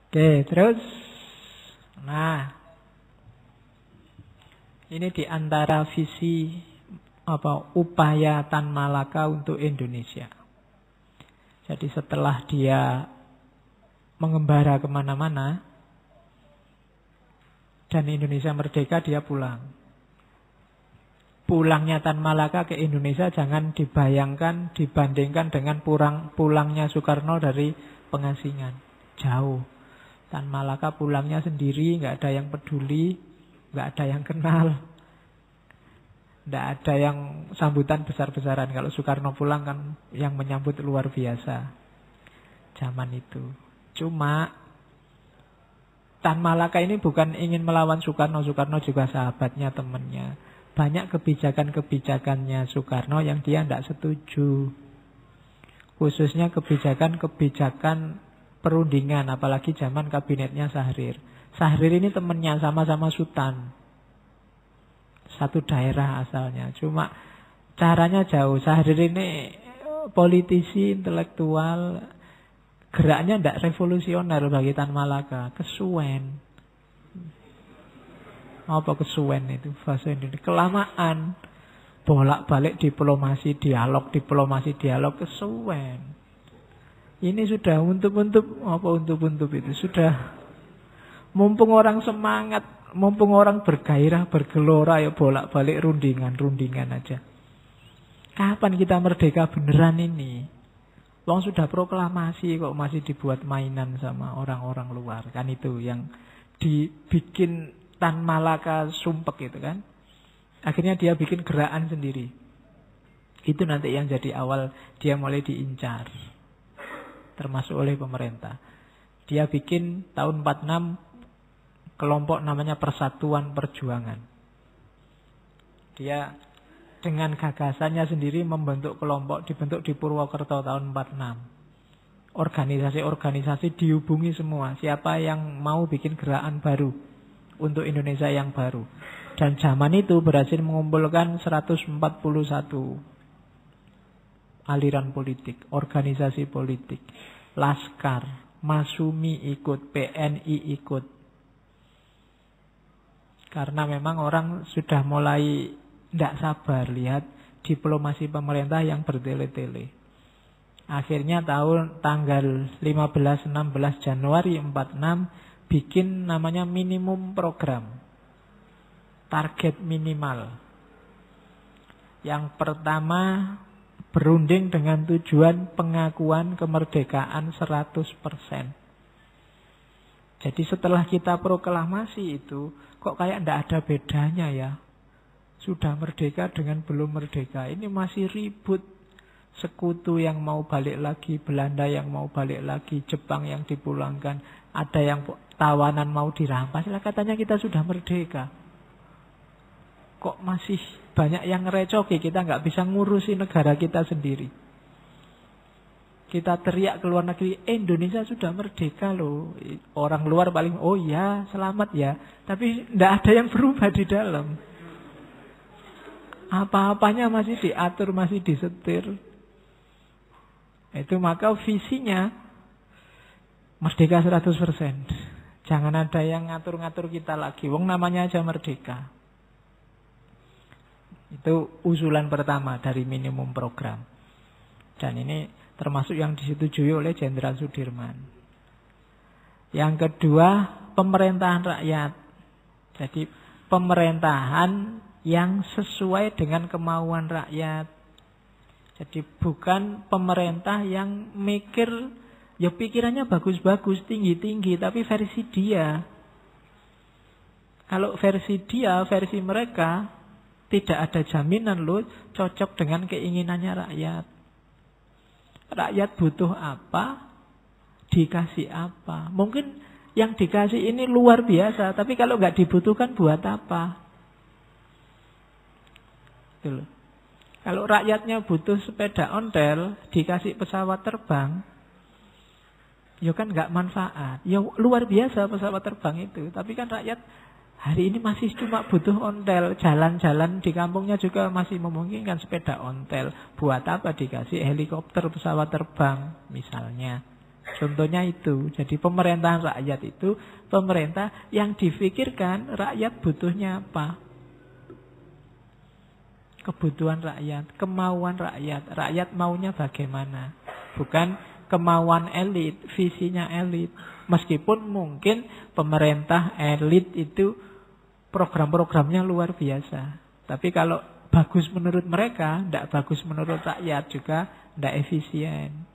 Oke, terus. Nah, ini di antara visi upaya Tan Malaka untuk Indonesia. Jadi setelah dia mengembara kemana-mana dan Indonesia merdeka, dia pulang. Pulangnya Tan Malaka ke Indonesia jangan dibandingkan dengan pulangnya Soekarno dari pengasingan. Jauh. Tan Malaka pulangnya sendiri, nggak ada yang peduli, nggak ada yang kenal, nggak ada yang sambutan besar-besaran. Kalau Soekarno pulang kan yang menyambut luar biasa zaman itu. Cuma Tan Malaka ini bukan ingin melawan Soekarno. Soekarno juga sahabatnya, temannya. Banyak kebijakan-kebijakannya Soekarno yang dia tidak setuju. Khususnya kebijakan-kebijakan perundingan, apalagi zaman kabinetnya Syahrir. Syahrir ini temannya, sama-sama Sultan. Satu daerah asalnya. Cuma caranya jauh. Syahrir ini politisi, intelektual. Geraknya tidak revolusioner bagi Tan Malaka. Kesuwen. Apa kesuwen itu? Bahasa Indonesia. Kelamaan. Bolak-balik diplomasi, dialog, kesuwen. Ini sudah untuk itu. Sudah mumpung orang semangat, mumpung orang bergairah, bergelora, ya bolak-balik rundingan aja. Kapan kita merdeka beneran ini? Wong sudah proklamasi kok masih dibuat mainan sama orang-orang luar. Kan itu yang dibikin Tan Malaka sumpek itu kan. Akhirnya dia bikin gerakan sendiri. Itu nanti yang jadi awal dia mulai diincar. Termasuk oleh pemerintah. Dia bikin tahun 46 kelompok namanya Persatuan Perjuangan. Dia dengan gagasannya sendiri membentuk kelompok, dibentuk di Purwokerto tahun 46. Organisasi-organisasi dihubungi semua. Siapa yang mau bikin gerakan baru untuk Indonesia yang baru. Dan zaman itu berhasil mengumpulkan 141 aliran politik, organisasi politik, Laskar, Masumi ikut, PNI ikut. Karena memang orang sudah mulai tidak sabar lihat diplomasi pemerintah yang bertele-tele. Akhirnya tanggal 15-16 Januari 46 bikin namanya minimum program. Target minimal. Yang pertama berunding dengan tujuan pengakuan kemerdekaan 100%. Jadi setelah kita proklamasi itu, kok kayak tidak ada bedanya ya. Sudah merdeka dengan belum merdeka. Ini masih ribut. Sekutu yang mau balik lagi, Belanda yang mau balik lagi, Jepang yang dipulangkan, ada yang tawanan mau dirampas. Lah katanya kita sudah merdeka. Kok masih banyak yang ngerecoki, kita nggak bisa ngurusi negara kita sendiri. Kita teriak ke luar negeri, Indonesia sudah merdeka loh. Orang luar paling, oh ya selamat ya. Tapi nggak ada yang berubah di dalam. Apa-apanya masih diatur, masih disetir. Itu maka visinya merdeka 100%. Jangan ada yang ngatur-ngatur kita lagi. Wong namanya aja merdeka. Itu usulan pertama dari minimum program. Dan ini termasuk yang disetujui oleh Jenderal Sudirman. Yang kedua, pemerintahan rakyat. Jadi pemerintahan yang sesuai dengan kemauan rakyat. Jadi bukan pemerintah yang mikir, ya pikirannya bagus-bagus, tinggi-tinggi, tapi versi dia. Kalau versi dia, versi mereka, tidak ada jaminan loh cocok dengan keinginannya rakyat. Rakyat butuh apa, dikasih apa. Mungkin yang dikasih ini luar biasa, tapi kalau nggak dibutuhkan buat apa? Gitu loh. Kalau rakyatnya butuh sepeda ontel, dikasih pesawat terbang, ya kan nggak manfaat. Ya luar biasa pesawat terbang itu, tapi kan rakyat hari ini masih cuma butuh ontel. Jalan-jalan di kampungnya juga masih memungkinkan sepeda ontel. Buat apa dikasih helikopter, pesawat terbang misalnya. Contohnya itu. Jadi pemerintahan rakyat itu pemerintah yang difikirkan rakyat butuhnya apa. Kebutuhan rakyat, kemauan rakyat. Rakyat maunya bagaimana. Bukan kemauan elit, visinya elit. Meskipun mungkin pemerintah elit itu program-programnya luar biasa. Tapi kalau bagus menurut mereka, tidak bagus menurut rakyat juga, tidak efisien.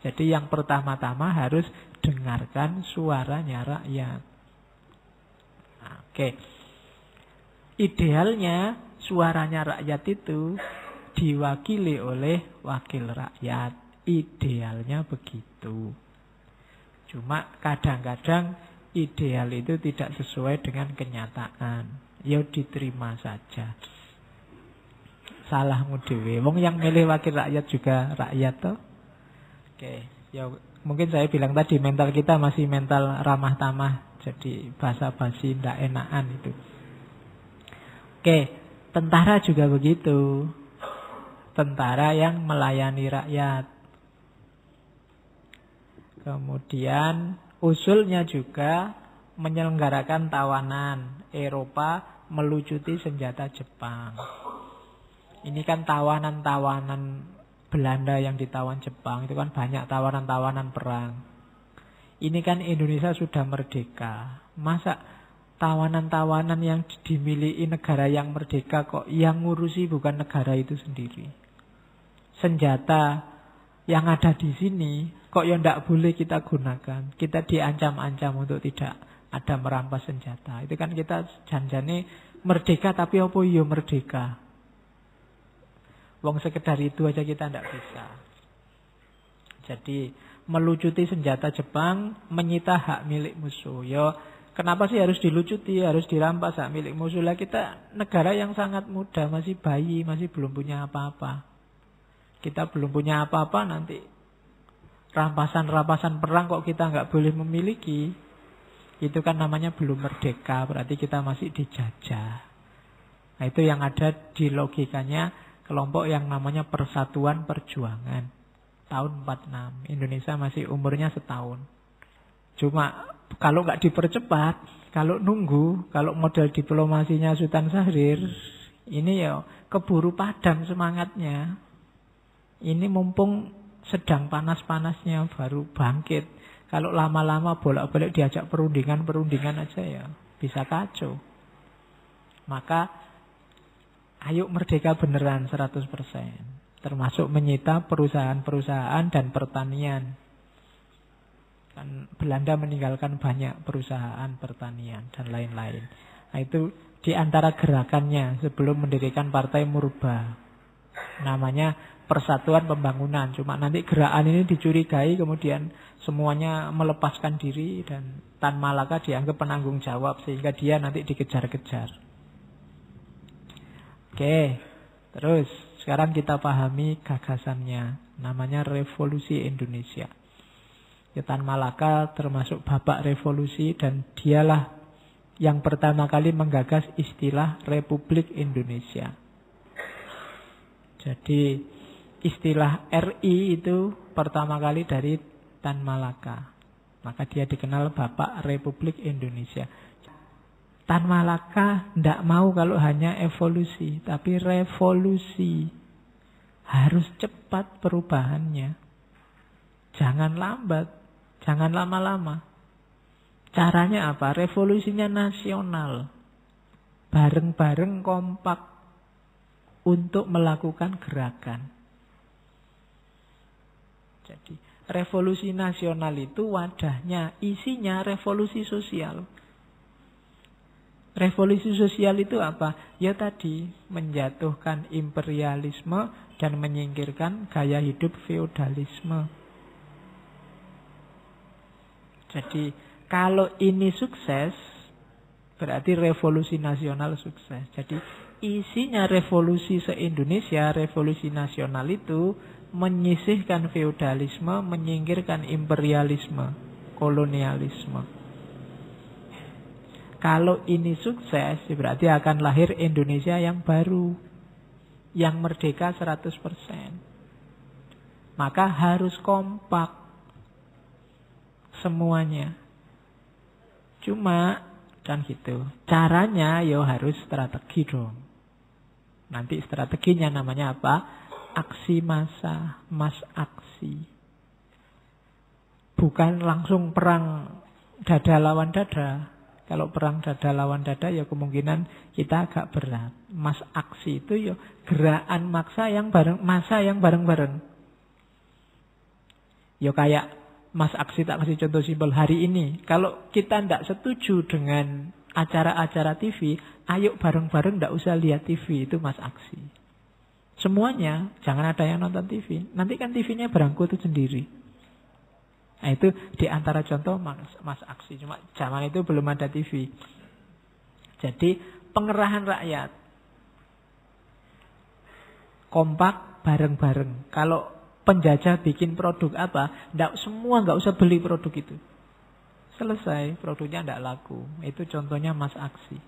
Jadi yang pertama-tama harus dengarkan suaranya rakyat. Oke. Idealnya suaranya rakyat itu diwakili oleh wakil rakyat. Idealnya begitu. Cuma kadang-kadang ideal itu tidak sesuai dengan kenyataan. Ya diterima saja. Salahmu dhewe. Wong yang milih wakil rakyat juga rakyat toh. Oke, ya mungkin saya bilang tadi mental kita masih mental ramah tamah, jadi basa-basi ndak enakan itu. Oke, tentara juga begitu. Tentara yang melayani rakyat. Kemudian usulnya juga menyelenggarakan tawanan. Eropa melucuti senjata Jepang. Ini kan tawanan-tawanan Belanda yang ditawan Jepang. Itu kan banyak tawanan-tawanan perang. Ini kan Indonesia sudah merdeka. Masa tawanan-tawanan yang dimiliki negara yang merdeka kok yang ngurusi bukan negara itu sendiri. Senjata yang ada di sini kok ya tidak boleh kita gunakan. Kita diancam-ancam untuk tidak ada merampas senjata. Itu kan kita janjane merdeka tapi apa ya merdeka. Wong sekedar itu aja kita tidak bisa. Jadi melucuti senjata Jepang, menyita hak milik musuh. Ya, kenapa sih harus dilucuti, harus dirampas hak milik musuh? Lah kita negara yang sangat muda, masih bayi, masih belum punya apa-apa. Kita belum punya apa-apa, nanti rampasan-rampasan perang kok kita nggak boleh memiliki. Itu kan namanya belum merdeka, berarti kita masih dijajah. Nah itu yang ada di logikanya kelompok yang namanya Persatuan Perjuangan. Tahun 46. Indonesia masih umurnya setahun. Cuma kalau nggak dipercepat, kalau nunggu, kalau model diplomasinya Sultan Syahrir, ini ya keburu padam semangatnya. Ini mumpung sedang panas-panasnya baru bangkit. Kalau lama-lama bolak-balik diajak perundingan aja ya bisa kacau. Maka ayo merdeka beneran 100%. Termasuk menyita perusahaan-perusahaan dan pertanian. Kan Belanda meninggalkan banyak perusahaan pertanian dan lain-lain. Nah itu di antara gerakannya sebelum mendirikan Partai Murba. Namanya Persatuan Pembangunan. Cuma nanti gerakan ini dicurigai kemudian semuanya melepaskan diri dan Tan Malaka dianggap penanggung jawab sehingga dia nanti dikejar-kejar. Oke, terus sekarang kita pahami gagasannya. Namanya Revolusi Indonesia. Tan Malaka termasuk bapak revolusi dan dialah yang pertama kali menggagas istilah Republik Indonesia. Jadi istilah RI itu pertama kali dari Tan Malaka. Maka dia dikenal bapak Republik Indonesia. Tan Malaka tidak mau kalau hanya evolusi, tapi revolusi. Harus cepat perubahannya. Jangan lambat, jangan lama-lama. Caranya apa? Revolusinya nasional. Bareng-bareng kompak untuk melakukan gerakan. Jadi revolusi nasional itu wadahnya, isinya revolusi sosial. Revolusi sosial itu apa? Ya tadi, menjatuhkan imperialisme dan menyingkirkan gaya hidup feodalisme. Jadi kalau ini sukses, berarti revolusi nasional sukses. Jadi isinya revolusi se-Indonesia, revolusi nasional itu menyisihkan feodalisme, menyingkirkan imperialisme, kolonialisme. Kalau ini sukses, berarti akan lahir Indonesia yang baru, yang merdeka 100%. Maka harus kompak. semuanya. Cuma kan gitu. Caranya ya harus strategi dong. Nanti strateginya namanya apa? Aksi massa, mas aksi. Bukan langsung perang dada lawan dada. Kalau perang dada lawan dada ya kemungkinan kita agak berat. Mas aksi itu ya gerakan massa yang bareng-bareng. Ya kayak mas aksi, tak kasih contoh simpel hari ini. Kalau kita tidak setuju dengan acara-acara TV, ayo bareng-bareng tidak usah lihat TV, itu mas aksi. Semuanya, jangan ada yang nonton TV. Nanti kan TV-nya berangkutu sendiri. Nah itu di antara contoh mas aksi. Cuma zaman itu belum ada TV. Jadi pengerahan rakyat. Kompak bareng-bareng. Kalau penjajah bikin produk apa, semua nggak usah beli produk itu. Selesai, produknya tidak laku. Itu contohnya mas aksi.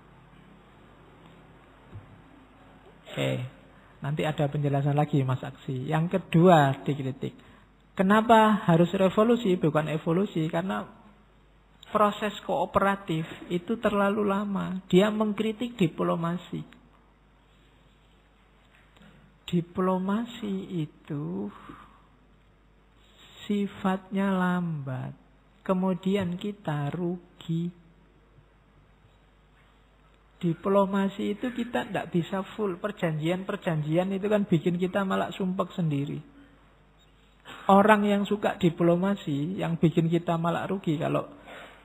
Oke, nanti ada penjelasan lagi mas aksi. Yang kedua dikritik. Kenapa harus revolusi bukan evolusi? Karena proses kooperatif itu terlalu lama. Dia mengkritik diplomasi. Diplomasi itu sifatnya lambat. Kemudian kita rugi. Diplomasi itu kita tidak bisa full. Perjanjian itu kan bikin kita malah sumpek sendiri. Orang yang suka diplomasi, yang bikin kita malah rugi. Kalau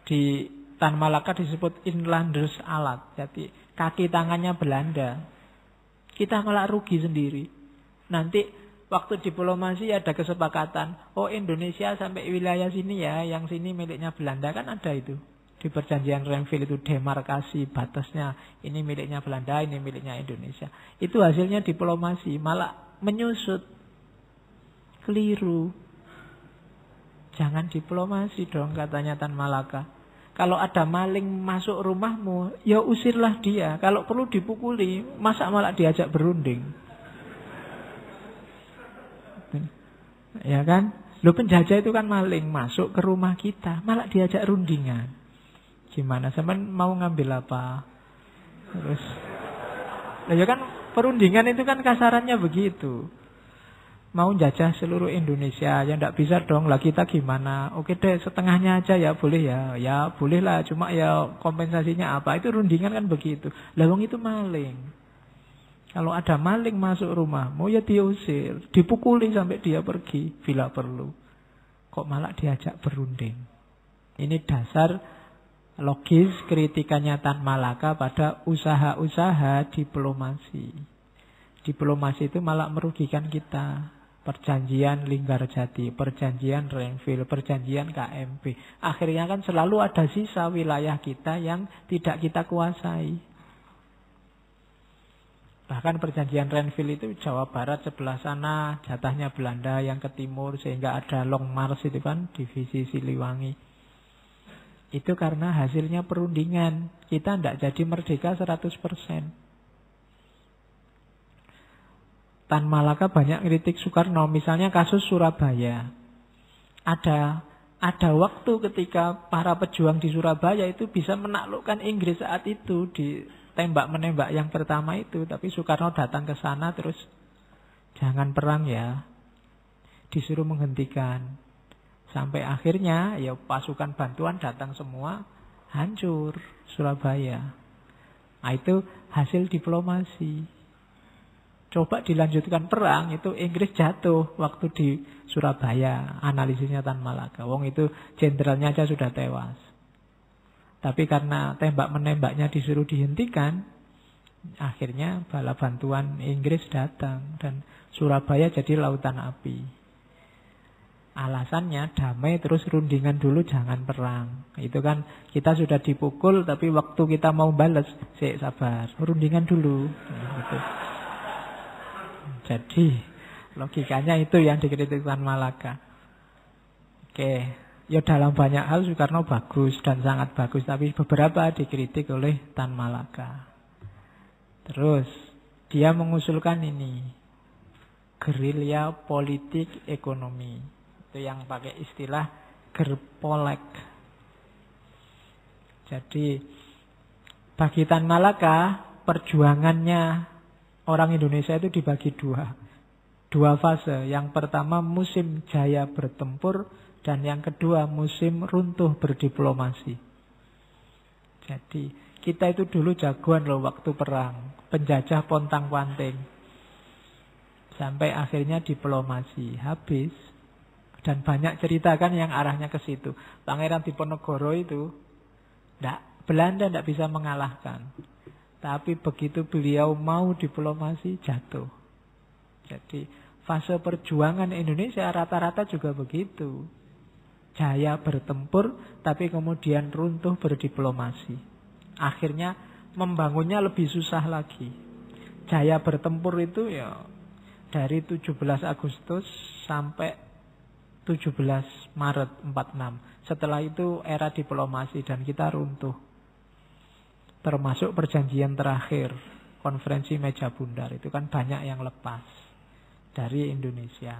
di Tan Malaka disebut inlanders alat. Jadi kaki tangannya Belanda. Kita malah rugi sendiri. Nanti waktu diplomasi ada kesepakatan. Oh Indonesia sampai wilayah sini ya, yang sini miliknya Belanda. Kan ada itu. Di perjanjian Renville itu demarkasi batasnya. Ini miliknya Belanda, ini miliknya Indonesia. Itu hasilnya diplomasi. Malah menyusut. Keliru. Jangan diplomasi dong katanya Tan Malaka. Kalau ada maling masuk rumahmu, ya usirlah dia. Kalau perlu dipukuli, masa malah diajak berunding. Ya kan? Loh penjajah itu kan maling masuk ke rumah kita, malah diajak rundingan. Gimana? Sampean mau ngambil apa? Terus ya kan perundingan itu kan kasarannya begitu. Mau jajah seluruh Indonesia, ya ndak bisa dong. Lah kita gimana? Oke deh, setengahnya aja ya boleh ya. Ya boleh lah, cuma ya kompensasinya apa? Itu rundingan kan begitu. Lah wong itu maling. Kalau ada maling masuk rumahmu ya diusir, dipukuli sampai dia pergi bila perlu. Kok malah diajak berunding? Ini dasar logis kritikannya Tan Malaka pada usaha-usaha diplomasi. Diplomasi itu malah merugikan kita. Perjanjian Linggarjati, perjanjian Renville, perjanjian KMP. Akhirnya kan selalu ada sisa wilayah kita yang tidak kita kuasai. Bahkan perjanjian Renville itu Jawa Barat sebelah sana, jatahnya Belanda, yang ke timur, sehingga ada Long March itu kan, divisi Siliwangi. Itu karena hasilnya perundingan. Kita tidak jadi merdeka 100%. Tan Malaka banyak kritik Soekarno, misalnya kasus Surabaya. Ada waktu ketika para pejuang di Surabaya itu bisa menaklukkan Inggris saat itu di tembak-menembak yang pertama itu, tapi Soekarno datang ke sana terus jangan perang ya. Disuruh menghentikan. Sampai akhirnya ya pasukan bantuan datang semua, hancur Surabaya. Nah, itu hasil diplomasi. Coba dilanjutkan perang, itu Inggris jatuh waktu di Surabaya. Analisisnya Tan Malaka. Wong itu jenderalnya aja sudah tewas. Tapi karena tembak-menembaknya disuruh dihentikan, akhirnya bala bantuan Inggris datang. Dan Surabaya jadi lautan api. Alasannya damai terus rundingan dulu, jangan perang. Itu kan kita sudah dipukul, tapi waktu kita mau balas, sabar, rundingan dulu. Gitu. Jadi logikanya itu yang dikritik Tan Malaka. Oke, ya dalam banyak hal Soekarno bagus dan sangat bagus, tapi beberapa dikritik oleh Tan Malaka. Terus dia mengusulkan ini, gerilya politik ekonomi. Itu yang pakai istilah Gerpolek. Jadi bagi Tan Malaka, perjuangannya orang Indonesia itu dibagi dua fase. Yang pertama musim jaya bertempur, dan yang kedua musim runtuh berdiplomasi. Jadi kita itu dulu jagoan loh waktu perang, penjajah pontang-panting, sampai akhirnya diplomasi habis. Dan banyak cerita kan yang arahnya ke situ. Pangeran Diponegoro itu Belanda tidak bisa mengalahkan, tapi begitu beliau mau diplomasi jatuh. Jadi fase perjuangan Indonesia rata-rata juga begitu. Jaya bertempur, tapi kemudian runtuh berdiplomasi. Akhirnya membangunnya lebih susah lagi. Jaya bertempur itu ya dari 17 Agustus sampai 17 Maret 46. Setelah itu era diplomasi dan kita runtuh. Termasuk perjanjian terakhir, konferensi meja bundar, itu kan banyak yang lepas dari Indonesia.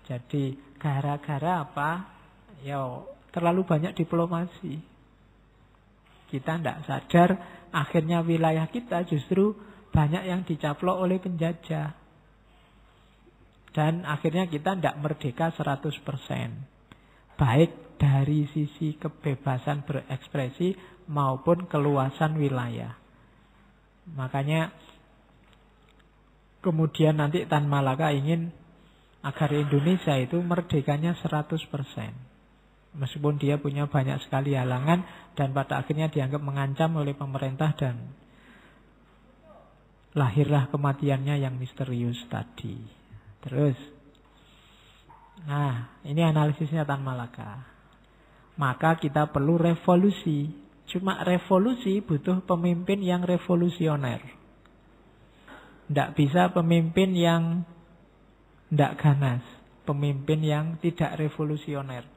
Jadi gara-gara apa? Ya terlalu banyak diplomasi. Kita tidak sadar akhirnya wilayah kita justru banyak yang dicaplok oleh penjajah. Dan akhirnya kita tidak merdeka 100%. Baik dari sisi kebebasan berekspresi maupun keluasan wilayah. Makanya kemudian nanti Tan Malaka ingin agar Indonesia itu merdekanya 100%. Meskipun dia punya banyak sekali halangan dan pada akhirnya dianggap mengancam oleh pemerintah dan lahirlah kematiannya yang misterius tadi. Terus, nah ini analisisnya Tan Malaka. Maka kita perlu revolusi. Cuma revolusi butuh pemimpin yang revolusioner. Tidak bisa pemimpin yang tidak ganas. Pemimpin yang tidak revolusioner.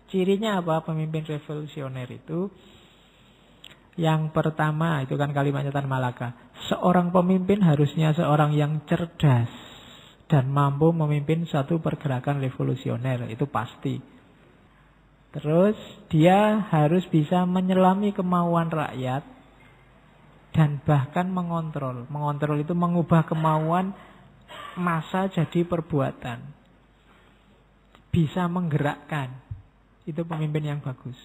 Cirinya apa pemimpin revolusioner itu? Yang pertama, itu kan kalimatnya Tan Malaka. Seorang pemimpin harusnya seorang yang cerdas dan mampu memimpin satu pergerakan revolusioner, itu pasti. Terus dia harus bisa menyelami kemauan rakyat dan bahkan mengontrol. Mengontrol itu mengubah kemauan massa jadi perbuatan. Bisa menggerakkan. Itu pemimpin yang bagus.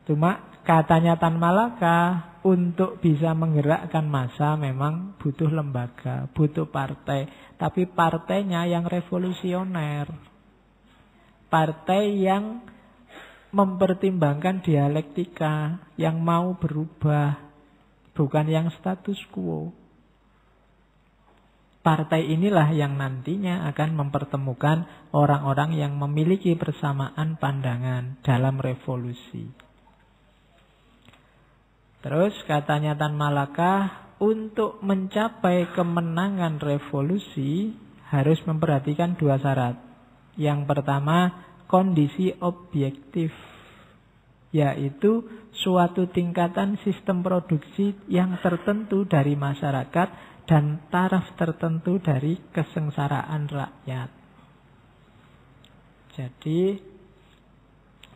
Cuma katanya Tan Malaka, untuk bisa menggerakkan massa memang butuh lembaga, butuh partai. Tapi partainya yang revolusioner. Partai yang mempertimbangkan dialektika, yang mau berubah, bukan yang status quo. Partai inilah yang nantinya akan mempertemukan orang-orang yang memiliki persamaan pandangan dalam revolusi. Terus katanya Tan Malaka, untuk mencapai kemenangan revolusi harus memperhatikan dua syarat. Yang pertama, kondisi objektif, yaitu suatu tingkatan sistem produksi yang tertentu dari masyarakat dan taraf tertentu dari kesengsaraan rakyat. Jadi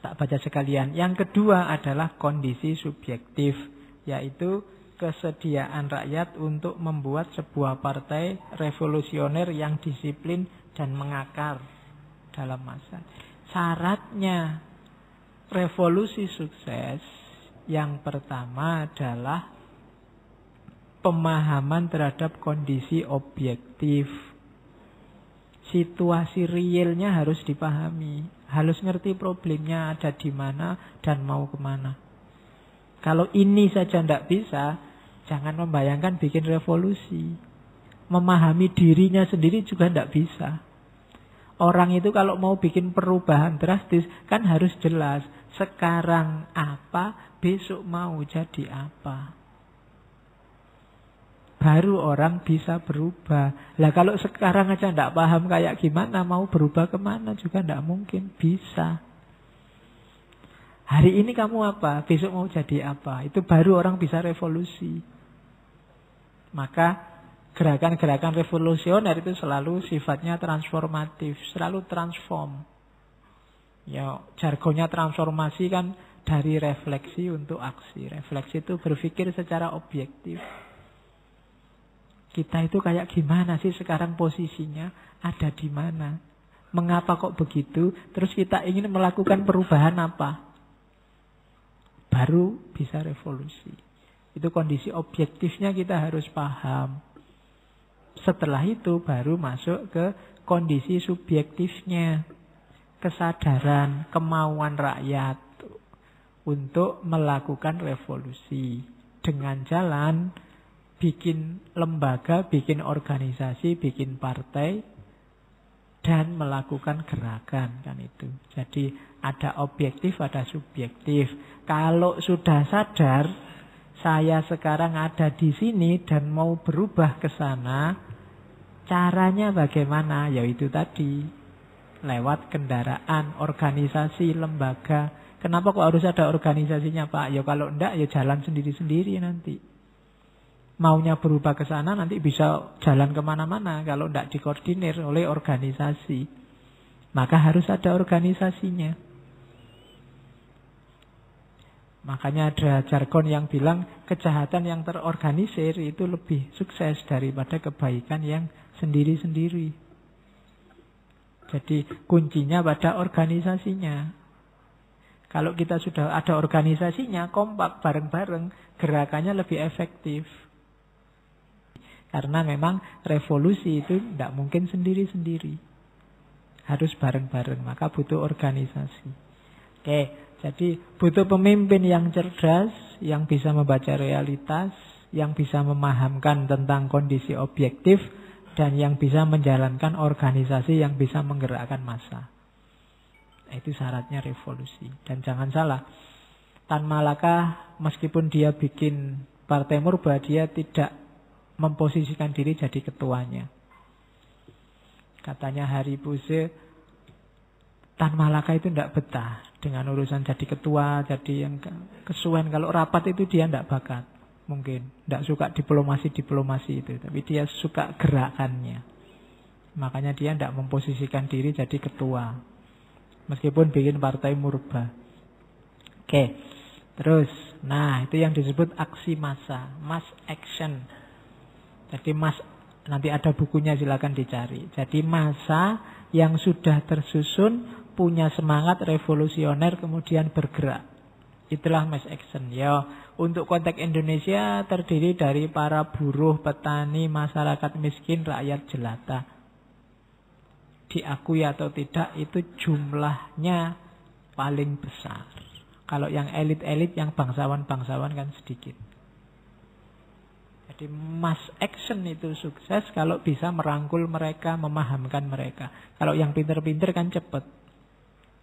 tak baca sekalian. Yang kedua adalah kondisi subjektif, yaitu kesediaan rakyat untuk membuat sebuah partai revolusioner yang disiplin dan mengakar dalam massa. Syaratnya revolusi sukses yang pertama adalah pemahaman terhadap kondisi objektif. Situasi realnya harus dipahami, harus ngerti problemnya ada di mana dan mau kemana. Kalau ini saja tidak bisa, jangan membayangkan bikin revolusi. Memahami dirinya sendiri juga tidak bisa. Orang itu kalau mau bikin perubahan drastis, kan harus jelas. Sekarang apa, besok mau jadi apa. Baru orang bisa berubah. Lah kalau sekarang aja tidak paham kayak gimana, mau berubah kemana juga tidak mungkin bisa. Hari ini kamu apa? Besok mau jadi apa? Itu baru orang bisa revolusi. Maka gerakan-gerakan revolusioner itu selalu sifatnya transformatif, selalu transform. Ya, jargonnya transformasi kan dari refleksi untuk aksi. Refleksi itu berpikir secara objektif. Kita itu kayak gimana sih sekarang posisinya? Ada di mana? Mengapa kok begitu? Terus kita ingin melakukan perubahan apa? Baru bisa revolusi. Itu kondisi objektifnya kita harus paham. Setelah itu baru masuk ke kondisi subjektifnya. Kesadaran, kemauan rakyat untuk melakukan revolusi. Dengan jalan bikin lembaga, bikin organisasi, bikin partai, dan melakukan gerakan, kan itu. Jadi ada objektif, ada subjektif. Kalau sudah sadar, saya sekarang ada di sini dan mau berubah ke sana, caranya bagaimana? Yaitu tadi, lewat kendaraan, organisasi, lembaga. Kenapa kok harus ada organisasinya, Pak? Ya kalau enggak, ya jalan sendiri-sendiri nanti. Maunya berubah ke sana nanti bisa jalan kemana-mana kalau tidak dikoordinir oleh organisasi. Maka harus ada organisasinya. Makanya ada jargon yang bilang kejahatan yang terorganisir itu lebih sukses daripada kebaikan yang sendiri-sendiri. Jadi kuncinya pada organisasinya. Kalau kita sudah ada organisasinya, kompak bareng-bareng, gerakannya lebih efektif. Karena memang revolusi itu tidak mungkin sendiri-sendiri. Harus bareng-bareng, maka butuh organisasi. Oke, jadi butuh pemimpin yang cerdas, yang bisa membaca realitas, yang bisa memahamkan tentang kondisi objektif, dan yang bisa menjalankan organisasi yang bisa menggerakkan massa. Itu syaratnya revolusi. Dan jangan salah, Tan Malaka meskipun dia bikin Partai Murba, dia tidak memposisikan diri jadi ketuanya. Katanya Hari Buse, Tan Malaka itu tidak betah dengan urusan jadi ketua, jadi yang kesuwen. Kalau rapat itu dia tidak bakat. Mungkin tidak suka diplomasi itu, tapi dia suka gerakannya. Makanya dia tidak memposisikan diri jadi ketua, meskipun bikin Partai Murba. Oke, terus, nah itu yang disebut aksi massa, mass action. Jadi nanti ada bukunya, silakan dicari. Jadi massa yang sudah tersusun, punya semangat revolusioner, kemudian bergerak. Itulah mass action. Ya, untuk konteks Indonesia terdiri dari para buruh, petani, masyarakat miskin, rakyat jelata. Diakui atau tidak, itu jumlahnya paling besar. Kalau yang elit-elit, yang bangsawan-bangsawan kan sedikit. Jadi mass action itu sukses kalau bisa merangkul mereka, memahamkan mereka. Kalau yang pinter-pinter kan cepat.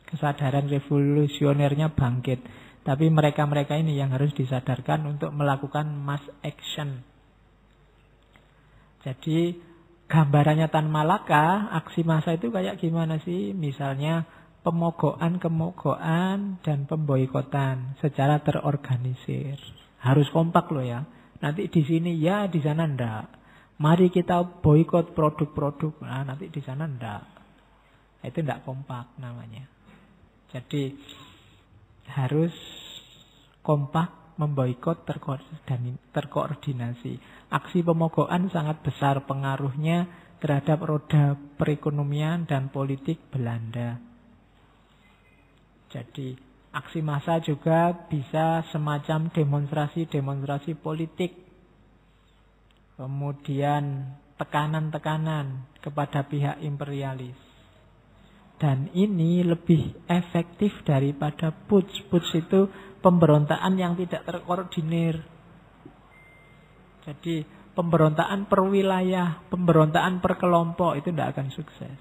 Kesadaran revolusionernya bangkit. Tapi mereka-mereka ini yang harus disadarkan untuk melakukan mass action. Jadi gambarannya Tan Malaka, aksi massa itu kayak gimana sih? Misalnya pemogokan dan pemboikotan secara terorganisir. Harus kompak loh ya. Nanti di sini ya, di sana enggak. Mari kita boikot produk-produk. Nah, nanti di sana enggak. Itu enggak kompak namanya. Jadi harus kompak, memboikot, terkoordinasi. Aksi pemogokan sangat besar pengaruhnya terhadap roda perekonomian dan politik Belanda. Jadi aksi massa juga bisa semacam demonstrasi politik. Kemudian tekanan-tekanan kepada pihak imperialis. Dan ini lebih efektif daripada putsch. Putsch itu pemberontakan yang tidak terkoordinir. Jadi pemberontakan per wilayah, pemberontakan per kelompok itu tidak akan sukses.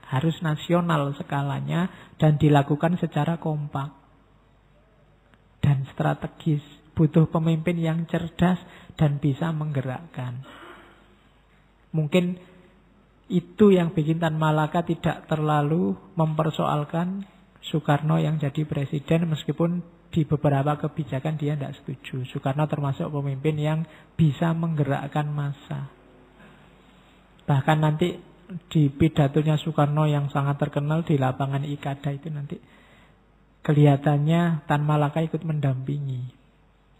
Harus nasional skalanya dan dilakukan secara kompak dan strategis. Butuh pemimpin yang cerdas dan bisa menggerakkan. Mungkin itu yang bikin Tan Malaka tidak terlalu mempersoalkan Soekarno yang jadi presiden, meskipun di beberapa kebijakan dia tidak setuju. Soekarno termasuk pemimpin yang bisa menggerakkan massa. Bahkan nanti di pidatonya Soekarno yang sangat terkenal di lapangan Ikada itu nanti kelihatannya Tan Malaka ikut mendampingi.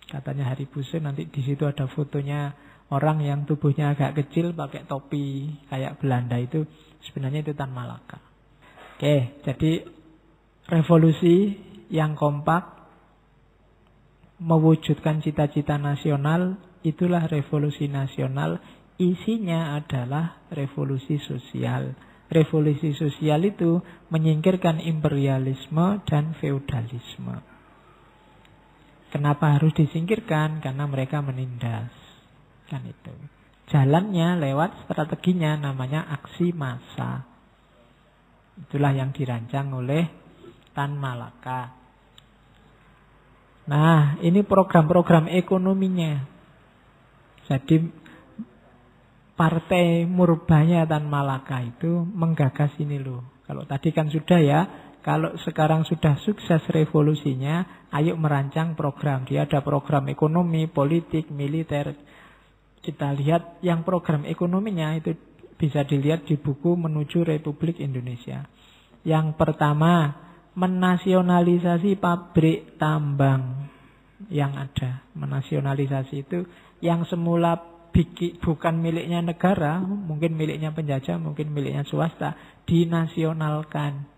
Katanya Hari Busu nanti di situ ada fotonya orang yang tubuhnya agak kecil pakai topi kayak Belanda itu sebenarnya itu Tan Malaka. Oke, jadi revolusi yang kompak mewujudkan cita-cita nasional, itulah revolusi nasional. Isinya adalah revolusi sosial. Revolusi sosial itu menyingkirkan imperialisme dan feudalisme. Kenapa harus disingkirkan? Karena mereka menindas. Kan itu. Jalannya lewat strateginya namanya aksi massa. Itulah yang dirancang oleh Tan Malaka. Nah, ini program-program ekonominya. Jadi partai murbanya Tan Malaka itu menggagas ini loh. Kalau tadi kan sudah ya, kalau sekarang sudah sukses revolusinya, ayo merancang program. Dia ada program ekonomi, politik, militer. Kita lihat yang program ekonominya itu bisa dilihat di buku Menuju Republik Indonesia. Yang pertama, menasionalisasi pabrik tambang yang ada. Menasionalisasi itu yang semula bukan miliknya negara, mungkin miliknya penjajah, mungkin miliknya swasta, dinasionalkan.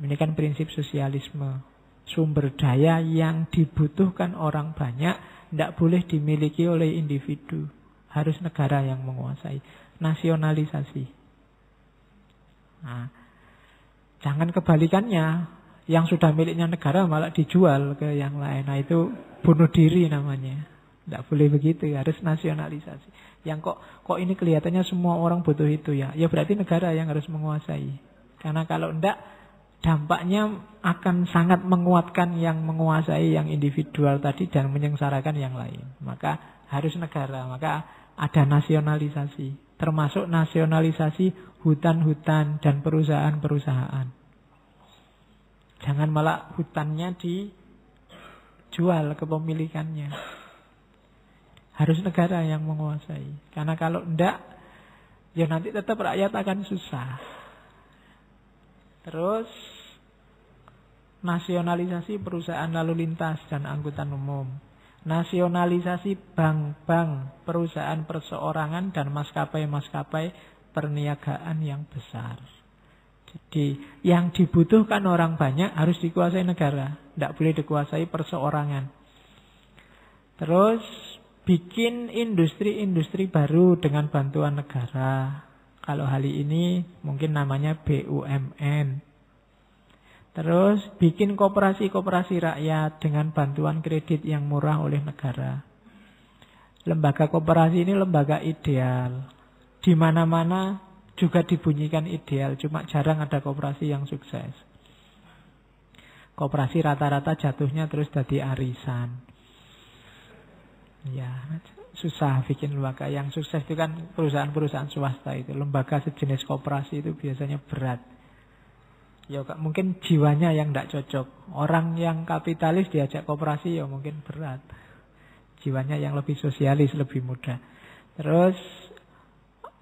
Ini kan prinsip sosialisme. Sumber daya yang dibutuhkan orang banyak tidak boleh dimiliki oleh individu. Harus negara yang menguasai. Nasionalisasi. Nah, jangan kebalikannya. Yang sudah miliknya negara malah dijual ke yang lain. Nah, itu bunuh diri namanya. Tidak boleh begitu, harus nasionalisasi. Yang kok ini kelihatannya semua orang butuh itu ya. Ya berarti negara yang harus menguasai. Karena kalau tidak, dampaknya akan sangat menguatkan yang menguasai yang individual tadi dan menyengsarakan yang lain. Maka harus negara, maka ada nasionalisasi. Termasuk nasionalisasi hutan-hutan dan perusahaan-perusahaan. Jangan malah hutannya dijual kepemilikannya. Harus negara yang menguasai. Karena kalau enggak, ya nanti tetap rakyat akan susah. Terus nasionalisasi perusahaan lalu lintas dan angkutan umum. Nasionalisasi bank-bank, perusahaan perseorangan dan maskapai-maskapai perniagaan yang besar. Jadi yang dibutuhkan orang banyak harus dikuasai negara. Tidak boleh dikuasai perseorangan. Terus bikin industri-industri baru dengan bantuan negara. Kalau hari ini mungkin namanya BUMN. Terus bikin koperasi-koperasi rakyat dengan bantuan kredit yang murah oleh negara. Lembaga koperasi ini lembaga ideal. Di mana-mana juga dibunyikan ideal, cuma jarang ada koperasi yang sukses. Koperasi rata-rata jatuhnya terus jadi arisan. Ya, susah bikin lembaga. Yang sukses itu kan perusahaan-perusahaan swasta itu. Lembaga sejenis koperasi itu biasanya berat. Ya mungkin jiwanya yang tidak cocok. Orang yang kapitalis diajak koperasi ya mungkin berat. Jiwanya yang lebih sosialis, lebih mudah. Terus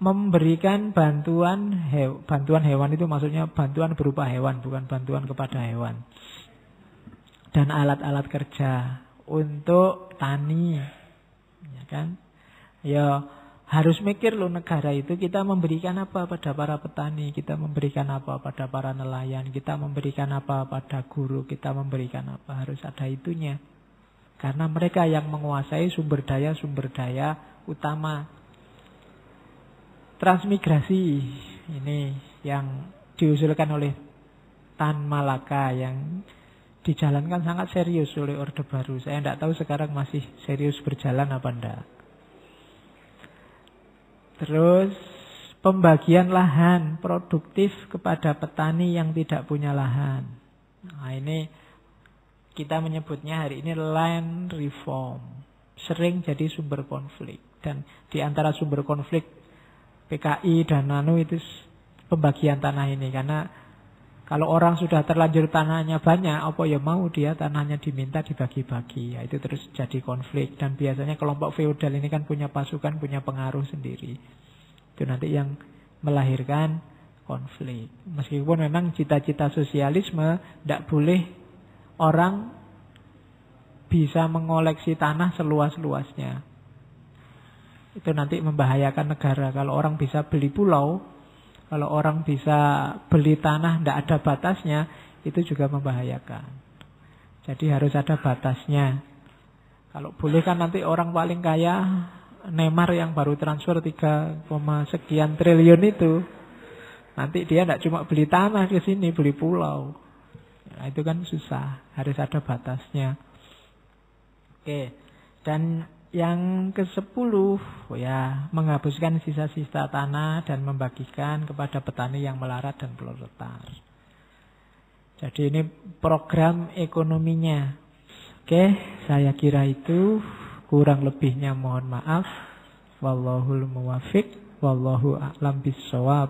memberikan bantuan hewan itu maksudnya bantuan berupa hewan, bukan bantuan kepada hewan. Dan alat-alat kerja untuk tani. Ya kan? Ya harus mikir loh negara itu kita memberikan apa pada para petani, kita memberikan apa pada para nelayan, kita memberikan apa pada guru, kita memberikan apa, harus ada itunya. Karena mereka yang menguasai sumber daya utama. Transmigrasi ini yang diusulkan oleh Tan Malaka yang dijalankan sangat serius oleh Orde Baru. Saya tidak tahu sekarang masih serius berjalan apa enggak. Terus pembagian lahan produktif kepada petani yang tidak punya lahan. Nah ini kita menyebutnya hari ini land reform. Sering jadi sumber konflik. Dan di antara sumber konflik PKI dan NANU itu pembagian tanah ini. Karena kalau orang sudah terlanjur tanahnya banyak, apa ya mau dia tanahnya diminta dibagi-bagi. Ya, itu terus jadi konflik. Dan biasanya kelompok feodal ini kan punya pasukan, punya pengaruh sendiri. Itu nanti yang melahirkan konflik. Meskipun memang cita-cita sosialisme tidak boleh orang bisa mengoleksi tanah seluas-luasnya. Itu nanti membahayakan negara. Kalau orang bisa beli pulau, kalau orang bisa beli tanah tidak ada batasnya, itu juga membahayakan. Jadi harus ada batasnya. Kalau boleh kan nanti orang paling kaya Neymar yang baru transfer 3, sekian triliun itu, nanti dia tidak cuma beli tanah ke sini, beli pulau. Nah, itu kan susah, harus ada batasnya. Oke. Dan yang ke-10 ya, menghapuskan sisa-sisa tanah dan membagikan kepada petani yang melarat dan proletar. Jadi ini program ekonominya. Oke, saya kira itu, kurang lebihnya mohon maaf. Wallahul muwaffiq, wallahu a'lam bissawab.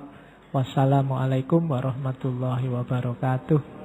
Wassalamualaikum warahmatullahi wabarakatuh.